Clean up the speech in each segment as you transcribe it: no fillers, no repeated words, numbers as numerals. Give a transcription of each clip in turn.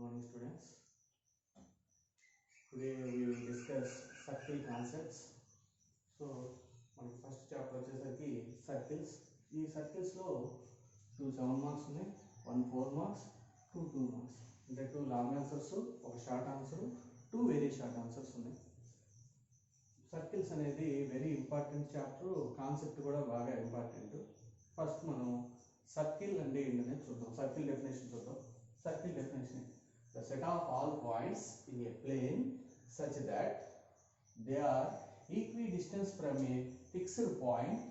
morning, students. Today we will discuss circle concepts. So, మన first chapter వచ్చేసరికి circles. ఈ సర్కిల్స్లో 2 7 marks ఉన్నాయి, 1 4 marks, 2 2 marks. అంటే 2 లాంగ్ ఆన్సర్స్, ఒక short answer, 2 very short answers ఉన్నాయి. Circles అనేది వెరీ ఇంపార్టెంట్ చాప్టర్, కాన్సెప్ట్ కూడా బాగా ఇంపార్టెంట్. ఫస్ట్ మనం సర్కిల్ అంటే ఏంటనే చూద్దాం. సర్కిల్ డెఫినేషన్ చూద్దాం. Circle definition: the set of all points in a plane such that they are equidistant from a fixed point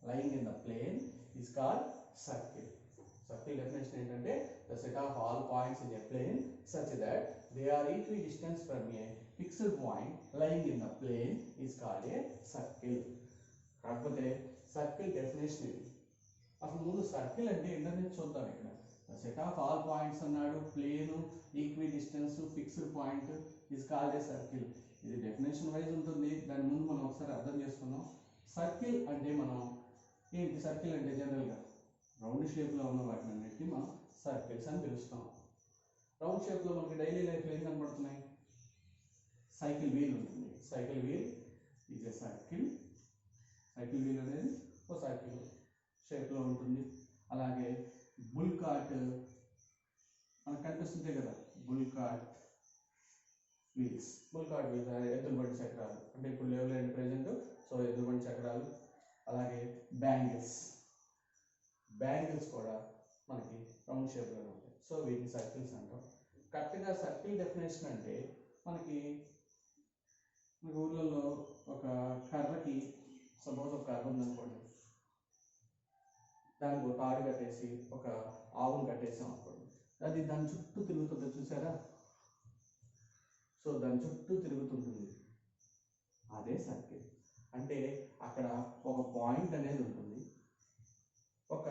lying in the plane is called circle. Circle definition ఏంటంటే the set of all points in a plane such that they are equidistant from a fixed point lying in the plane is called a circle. కాకపోతే circle definition ఇది. అసలు ముందు circle అంటే ఏంటనేది చూద్దాం. ఇక్కడ set of all points అన్నాడు, plane, equidistance, fixed point is called a circle. ఇది డెఫినేషన్ వైజ్ ఉంటుంది. దాని ముందు మనం ఒకసారి అర్థం చేసుకుందాం. సర్కిల్ అంటే మనం ఏంటి? సర్కిల్ అంటే జనరల్గా రౌండ్ షేప్లో ఉన్న వాటిని అన్నిటిని మనం సర్కిల్స్ అని పిలుస్తాం. రౌండ్ షేప్లో మనకి డైలీ లైఫ్లో ఏం కనపడుతున్నాయి? సైకిల్ వీల్ ఉంటుంది. Cycle wheel is a circle. Cycle wheel అనేది ఒక సర్కిల్ షేప్లో ఉంటుంది. అలాగే బుల్ కార్ట్ మనకు కనిపిస్తుంటే కదా, bull cart wheels. Bull cart wheels ఎద్దుల బండి చక్రాలు, అంటే ఇప్పుడు లేవులో ఏంటి ప్రెజెంట్, సో ఎద్దుల బండి చక్రాలు. అలాగే బ్యాంగిల్స్. బ్యాంగిల్స్ కూడా మనకి రౌండ్ షేప్లోనే ఉంటాయి. సో వీటిని సర్కిల్స్ అంటాం. కరెక్ట్గా సర్కిల్ డెఫినేషన్ అంటే మనకి ఊర్లలో ఒక కర్రకి, సపోజ్ ఒక కర్ర ఉందనుకోండి, దానికి ఒక తాడు కట్టేసి ఒక ఆవును కట్టేసాం అనుకోండి, అది దాని చుట్టూ తిరుగుతుంది. చూసారా? సో దాని చుట్టూ తిరుగుతుంటుంది. అదే సర్కిల్. అంటే అక్కడ ఒక పాయింట్ అనేది ఉంటుంది, ఒక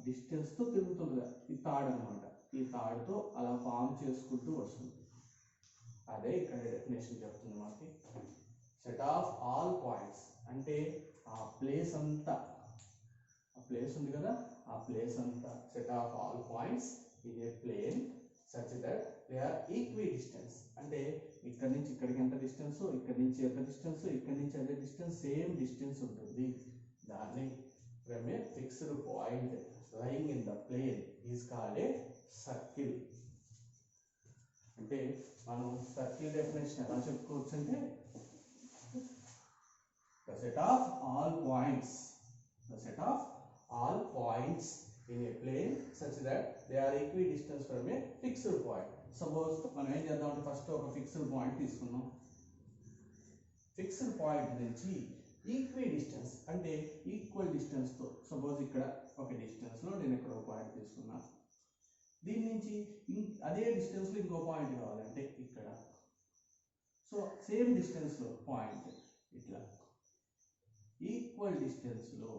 డిస్టెన్స్తో తిరుగుతుంది. ఈ తాడు అనమాట. ఈ తాడుతో అలా ఫామ్ చేసుకుంటూ వస్తుంది. అదే ఇక్కడ డెఫినేషన్ చెప్తుంది మనకి. సెట్ ఆఫ్ ఆల్ పాయింట్స్ అంటే ఆ ప్లేస్ అంతా, ఆ ప్లేస్ ఉంది కదా, ఆ ప్లేస్ అంతా set of all points in a plane such that they are equidistance. అంటే ఇక్కడ నుంచి ఇక్కడికి ఎంత డిస్టెన్స్, ఇక్కడ నుంచి ఎంత డిస్టెన్స్, ఇక్కడ నుంచి అదే డిస్టెన్స్, సేమ్ డిస్టెన్స్ ఉంటుంది. దాన్ని from a fixed point lying in the plane is called a circle. అంటే మనం సర్కిల్ డెఫినేషన్ ఎలా చెప్పుకోవచ్చు అంటే, the set of all points, the set of all points in a plane such that they are equidistant from a fixed point. Suppose మనం ఏం చేద్దాం అంటే first ఒక ఫిక్స్డ్ పాయింట్ తీసుకున్నాం. ఫిక్స్డ్ పాయింట్ నుంచి ఈక్వి డిస్టెన్స్ అంటే ఈక్వల్ డిస్టెన్స్తో, సపోజ్ ఇక్కడ ఒక డిస్టెన్స్లో నేను ఇక్కడ ఒక పాయింట్ తీసుకున్నా. దీని నుంచి అదే డిస్టెన్స్లో ఇంకో పాయింట్ కావాలంటే ఇక్కడ, సో సేమ్ డిస్టెన్స్లో పాయింట్ ఇట్లా ఈక్వల్ డిస్టెన్స్లో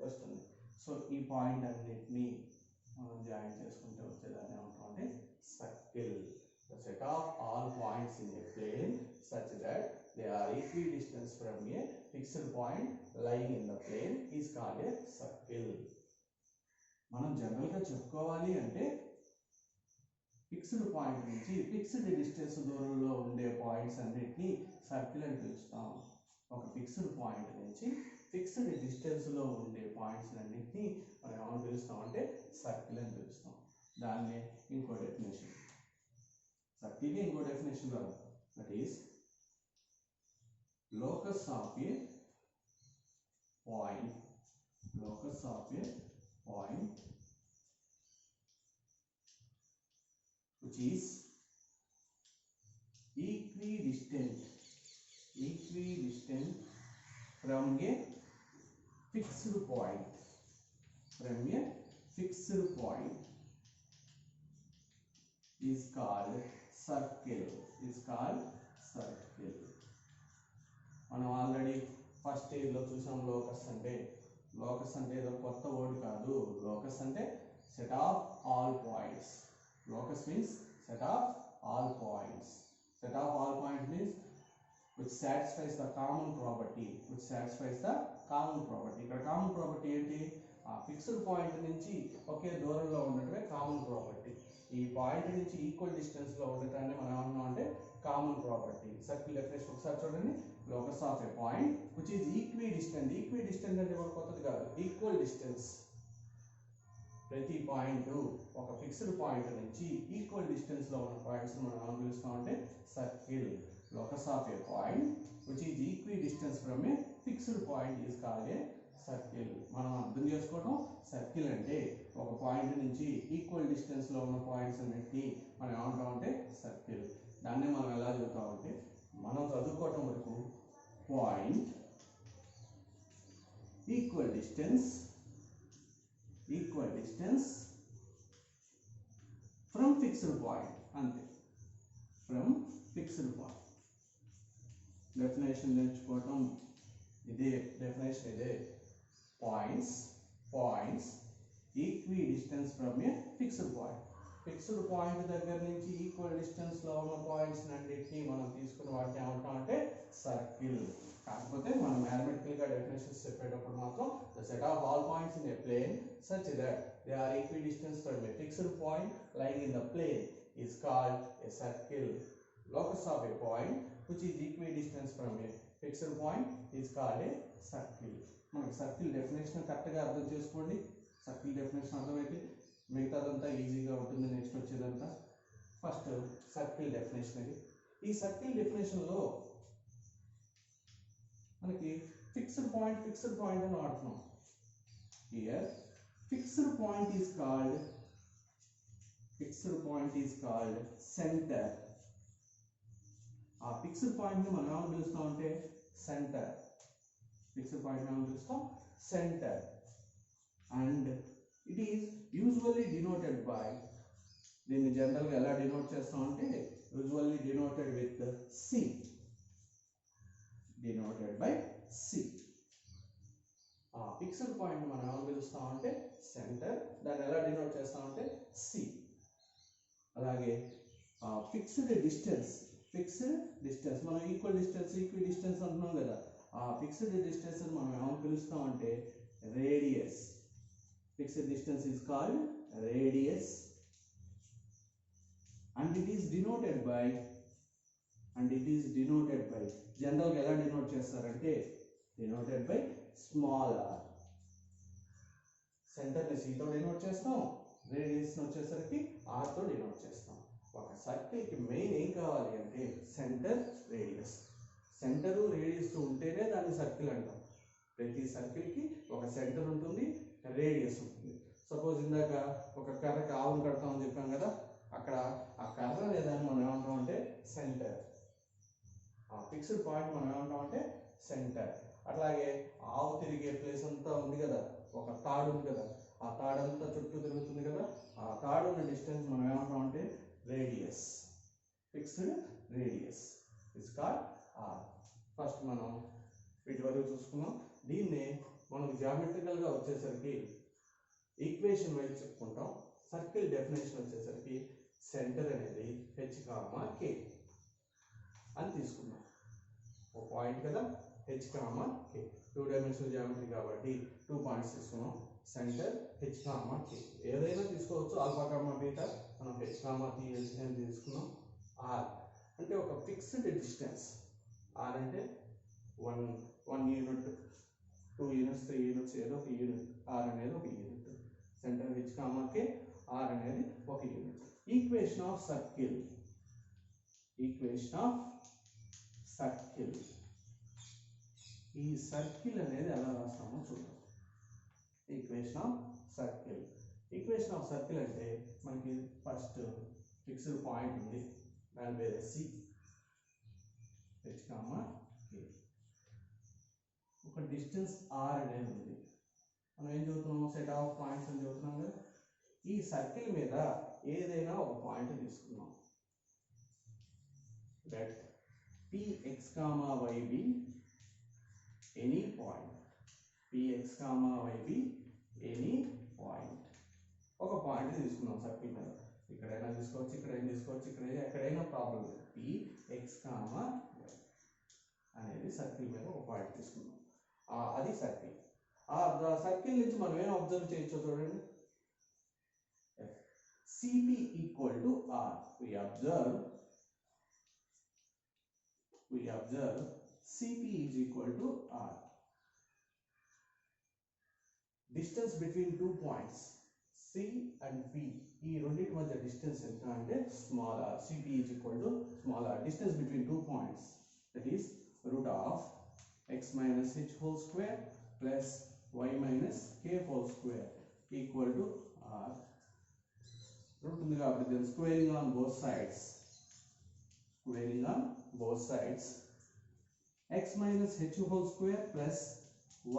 వస్తుంది. సో ఈ పాయింట్ అన్నిటినీ మనం జాయిన్ చేసుకుంటే వచ్చేదాన్ని ఏమంటాం అంటే circle. The set of all points in a plane such that they are equidistance from a fixed point lying in the plane is called a circle. మనం జనరల్గా చెప్పుకోవాలి అంటే ఫిక్స్డ్ పాయింట్ నుంచి ఫిక్స్డ్ డిస్టెన్స్ దూరంలో ఉండే పాయింట్స్ అన్నిటినీ circle అని పిలుస్తాం. ఒక ఫిక్స్డ్ పాయింట్ నుంచి ఫిక్స్డ్ డిస్టెన్స్లో ఉండే పాయింట్స్ అన్నింటినీ మనం ఏమని పిలుస్తాం అంటే సర్కిల్ అని పిలుస్తాం. దాన్ని ఇంకో డెఫినేషన్, సర్కిల్కి ఇంకో డెఫినేషన్ రాదు. That is locus of a point, locus of a point which is equidistant from a fixed point, from a fixed point is called circle, is called circle. మనం ఆల్రెడీ ఫస్ట్ ఇయర్లో చూసాం locus అంటే. Locus అంటే ఏదో కొత్త word కాదు. Locus అంటే set of all points. Locus means set of all points. Set of all points means which satisfies the common property. Which satisfies the common property. ఇక్కడ common property ఏంటి? ఆ fixed point నుంచి ఒకే దూరంలో ఉన్నట్టుగా common property. ఈ point నుంచి equal డిస్టెన్స్లో ఉండటాన్ని మనం ఏమన్నాం అంటే కామన్ ప్రాపర్టీ. సర్కిల్ డెఫినేషన్ ఒకసారి చూడండి. Locus of a point which is equidistant. Equidistant అంటే కూడా కొత్తది కాదు, ఈక్వల్ డిస్టెన్స్. ప్రతి పాయింట్ ఒక ఫిక్స్డ్ పాయింట్ నుంచి ఈక్వల్ డిస్టెన్స్లో ఉన్న పాయింట్స్ మనం ఏమని పిలుస్తామంటే circle. Locus of a point which is equidistance from a fixed point is called a circle. మనం అర్థం చేసుకోవడం, సర్కిల్ అంటే ఒక పాయింట్ నుంచి ఈక్వల్ డిస్టెన్స్లో ఉన్న పాయింట్స్ అన్నిటికీ మనం ఏమంటామంటే సర్కిల్. దాన్నే మనం ఎలా చదువుతామంటే, మనం చదువుకోవటం వరకు point equal distance from fixed point, అంతే. From fixed point. డెఫినేషన్ నేర్చుకోవటం ఇదే, డెఫినేషన్ ఇదే. Points equidistance from a fixed point. Fixed point దగ్గర నుంచి ఈక్వల్ డిస్టెన్స్లో ఉన్న పాయింట్స్ అన్నిటినీ మనం తీసుకుని వాటిని ఏమంటాం అంటే సర్కిల్. కాకపోతే మనం మ్యాథమెటికల్గా డెఫినేషన్స్ చెప్పేటప్పుడు మాత్రం the set of all points in a plane such that they are equidistance from a fixed point lying in the plane is called a circle. Locus of a point which is equidistant from a fixed point is called a circle. మనకి circle definition కరెక్ట్గా అర్థం చేసుకోండి. Circle definition అర్థమైతే మిగతాదంతా ఈజీగా ఉంటుంది. Next వచ్చేదంతా first circle definition. అది ఈ సర్కిల్ డెఫినేషన్లో మనకి ఫిక్స్డ్ పాయింట్ అని వాడుతున్నాం. Here fixed point is called centre. ఆ ఫిక్స్డ్ పాయింట్ని మనం ఏమని పిలుస్తాం అంటే సెంటర్. ఫిక్స్డ్ పాయింట్ ఏమని పిలుస్తాం centre. And it is usually denoted by, దీన్ని జనరల్గా ఎలా డినోట్ చేస్తాం అంటే usually denoted with C. Denoted by C. ఆ ఫిక్స్డ్ పాయింట్ మనం ఏమని పిలుస్తాం అంటే సెంటర్. దాన్ని ఎలా డినోట్ చేస్తాం అంటే సి. అలాగే ఫిక్స్డ్ డిస్టెన్స్ మనం ఈక్వి డిస్టెన్స్ అంటున్నాం కదా. ఆ ఫిక్స్డ్ డిస్టెన్స్ మనం ఏమని పిలుస్తాం అంటే radius. Fixed distance is called radius. And it is denoted by జనరల్గా ఎలా డినోట్ చేస్తారంటే డినోటెడ్ బై స్మాల్ ఆర్. సెంటర్ని సితో డినోట్ చేస్తాం, రేడియస్ని వచ్చేసరికి ఆర్తో డినోట్ చేస్తాం. ఒక సర్కిల్కి మెయిన్ ఏం కావాలి అంటే సెంటర్, రేడియస్. సెంటరు రేడియస్ ఉంటేనే దాన్ని సర్కిల్ అంటాం. ప్రతి సర్కిల్కి ఒక సెంటర్ ఉంటుంది, రేడియస్ ఉంటుంది. సపోజ్ ఇందాక ఒక కర్రకి ఆవును కడతామని చెప్పాం కదా, అక్కడ ఆ కర్ర అనేదాన్ని మనం ఏమంటాం అంటే సెంటర్. ఆ ఫిక్స్డ్ పాయింట్ మనం ఏమంటాం అంటే సెంటర్. అట్లాగే ఆవు తిరిగే ప్లేస్ అంతా ఉంది కదా, ఒక తాడు ఉంది కదా, ఆ తాడంతా చుట్టూ తిరుగుతుంది కదా, ఆ తాడు ఉన్న డిస్టెన్స్ మనం ఏమంటాం అంటే radius. Fixed radius is called R. First మనం వీటి వరకు చూసుకున్నాం. దీన్నే మనం జామెట్రికల్గా వచ్చేసరికి ఈక్వేషన్ వైజ్ చెప్పుకుంటాం. సర్కిల్ డెఫినేషన్ వచ్చేసరికి సెంటర్ అనేది h, k అని తీసుకున్నాం. ఒక పాయింట్ కదా h, k. 2 డైమెన్షనల్ జామెట్రీ కాబట్టి 2 పాయింట్స్ తీసుకున్నాం. Centre h, k. ఏదైనా తీసుకోవచ్చు, ఆల్ఫా, బీటా. మనం h, t అని తీసుకున్నాం. r అంటే ఒక ఫిక్స్డ్ డిస్టెన్స్. r అంటే 1 యూనిట్, 2 యూనిట్స్, 3 యూనిట్స్, ఏదో ఒక యూనిట్. r అనేది ఒక unit. Centre h, k, r అనేది ఒక యూనిట్. Equation of circle. ఈ సర్కిల్ అనేది ఎలా రాస్తామో చూద్దాం. ఈక్వేషన్ ఆఫ్ సర్కిల్ అంటే మనకి ఫస్ట్ ఫిక్స్డ్ పాయింట్ ఉంది, దాని పేరు సి. h, k. ఒక డిస్టెన్స్ r అనేది ఉంది. మనం ఏం చదువుతున్నాం, సెట్ ఆఫ్ పాయింట్స్ అని చదువుతున్నాం కదా. ఈ సర్కిల్ మీద ఏదైనా ఒక పాయింట్ తీసుకున్నాం. Let px, y be any point. px, y be any point. ఒక పాయింట్ తీసుకున్నాం సర్కిల్ మీద. ఇక్కడైనా తీసుకోవచ్చు, ఇక్కడైనా తీసుకోవచ్చు, ఎక్కడైనా ప్రాబ్లం లేదు. px, y అనేది సర్కిల్ మీద ఒక పాయింట్ తీసుకున్నాం. అది సర్కిల్. ఆ సర్కిల్ నుంచి మనం ఏం అబ్జర్వ్ చేయొచ్చో చూడండి. CP equal to R. We observe CP is equal to R. Distance between 2 points C and P. ఈ రెండింటి మధ్య డిస్టెన్స్ ఎంత అంటే small r. CP is equal to small r. Distance between 2 points, that is root of x minus h whole square plus y minus k whole square equal to r. Root ఉంది కాబట్టి then squaring on both sides. X minus h whole square plus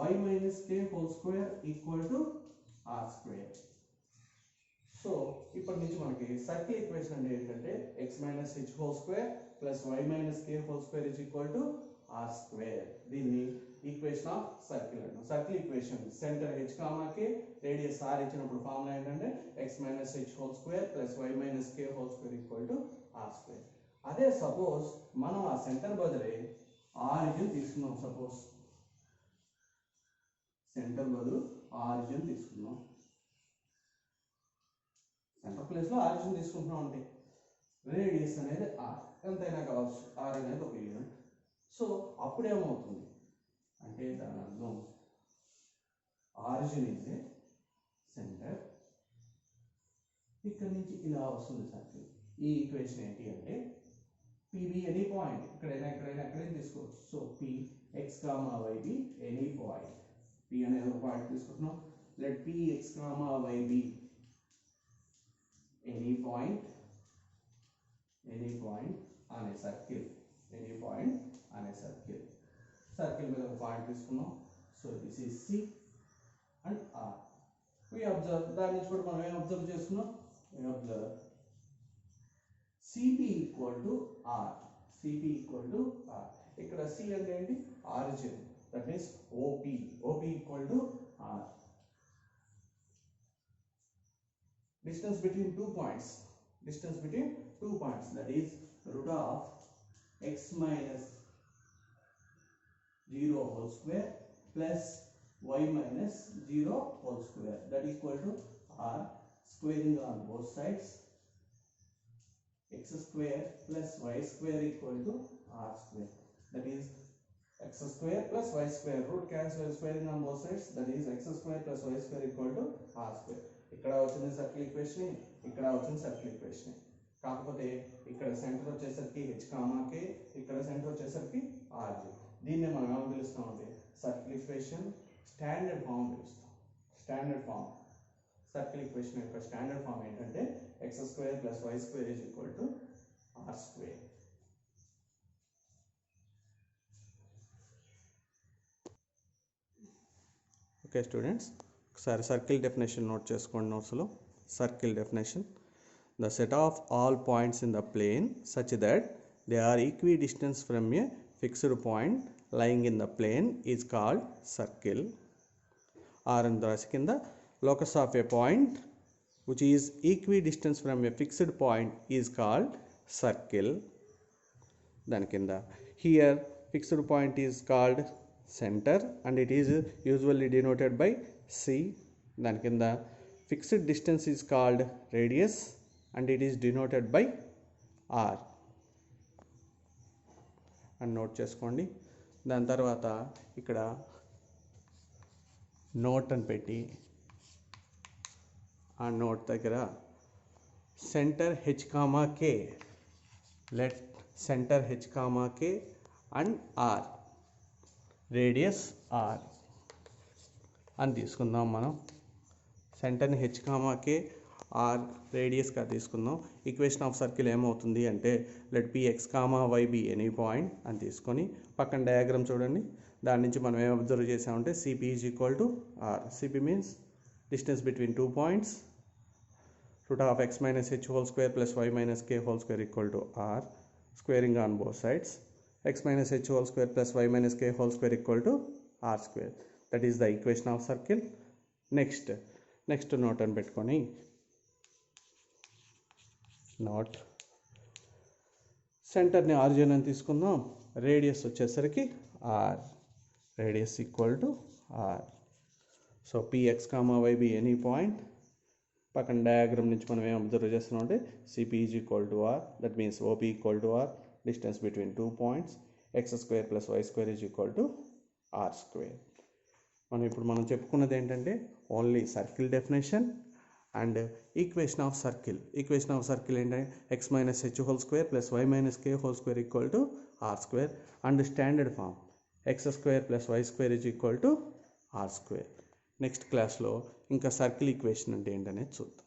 y minus k whole square equal to r square. So ఇప్పటి నుంచి మనకి circle equation అంటే ఏంటంటే x minus h whole square plus y minus k whole square is equal to r square. దీన్ని equation of circle అంటాం. Circle equation centre h comma k radius r ఇచ్చినప్పుడు formula ఏంటంటే x minus h whole square plus y minus k whole square equal to r square. అదే suppose మనం ఆ centre బదులే origin తీసుకున్నాం. Suppose centre బదులు origin తీసుకున్నాం. Centre ప్లేస్లో origin తీసుకుంటున్నాం అంటే రేడియస్ అనేది r, ఎంతైనా కావచ్చు, r అనేది ఒక యూనిట్. సో అప్పుడేమవుతుంది అంటే దాని అర్థం ఆరిజిన్ ఇస్ ఏ సెంటర్. ఇక్కడ నుంచి ఇలా వస్తుంది సర్కిల్. ఈ ఈక్వేషన్ ఏంటి అంటే PB ఎనీ పాయింట్, ఎక్కడైనా తీసుకోవచ్చు. So P x, YB any point. P అనేది ఒక పాయింట్ తీసుకుంటున్నాం. Let P x, YB any point on a circle. Circle మీద ఒక పాయింట్ తీసుకున్నాం. So this is C and R. we observe, దాని నుంచి కూడా మనం ఏం అబ్జర్వ్ చేసుకున్నాం? we observe CP equal to R. ఇక్కడ C అంటే ఏంటి? Origin. That means OP equal to R. Distance between 2 points, that is root of x minus 0 whole square plus y minus 0 whole square, that equal to r. Squaring on both sides, x square plus y square equal to r square, that is x square plus y square. Root cancel, squaring on both sides, that is x square plus y square equal to r square. ఇక్కడ వచ్చింది circle equation, ఇక్కడ వచ్చింది circle equation. కాకపోతే ఇక్కడ centre వచ్చేసరికి h comma k, ఇక్కడ centre వచ్చేసరికి r. దీన్నే మనం ఏమని పిలుస్తాం అంటే సర్కిల్ ఈక్వేషన్ స్టాండర్డ్ ఫామ్ పిలుస్తాం. సర్కిల్ ఈక్వేషన్ యొక్క స్టాండర్డ్ ఫామ్ ఏంటంటే x square plus y square is equal to r square. Okay students, ఒకసారి సర్కిల్ డెఫినేషన్ నోట్ చేసుకోండి నోట్స్లో. Circle definition: the set of all points in the plane such that they are equidistance from a fixed point lying in the plane is called circle. Are అని రాసి కింద locus of a point which is equidistant from a fixed point is called circle. దాని కింద here fixed point is called center and it is usually denoted by C. దాని కింద fixed distance is called radius and it is denoted by R and note చేసుకోండి. దాని తర్వాత ఇక్కడ note అని పెట్టి ఆ నోట్ దగ్గర centre h comma k, let centre h comma k and r, radius r అని తీసుకుందాం. మనం సెంటర్ని h కామా k, r రేడియస్గా తీసుకుందాం. ఈక్వేషన్ ఆఫ్ సర్కిల్ ఏమవుతుంది అంటే let p x comma y be any point అని తీసుకొని పక్కన డయాగ్రామ్ చూడండి. దాని నుంచి మనం ఏం అబ్జర్వ్ చేసామంటే CP is equal to r. CP means distance between 2 points, root of x minus h whole square plus y minus k whole square equal to r, squaring on both sides, x minus h whole square plus y minus k whole square equal to r square. That is the equation of circle. Next note అని పెట్టుకొని note సెంటర్ని origin అని తీసుకుందాం. Radius వచ్చేసరికి r, radius equal to r. So px comma y be any point, పక్కన diagram నుంచి మనం ఏం అబ్జర్వ్ చేస్తున్నాం అంటే CP is equal to r, that means OP equal to r, distance between 2 points, x square plus why square is equal to are square. మనం చెప్పుకున్నది ఏంటంటే only circle definition and equation of circle ఏంటంటే x minus h whole square plus y minus k whole square equal to are square and standard form X square plus why square is equal to are square. Next క్లాస్లో ఇంకా circle equation అంటే ఏంటనేది చూద్దాం.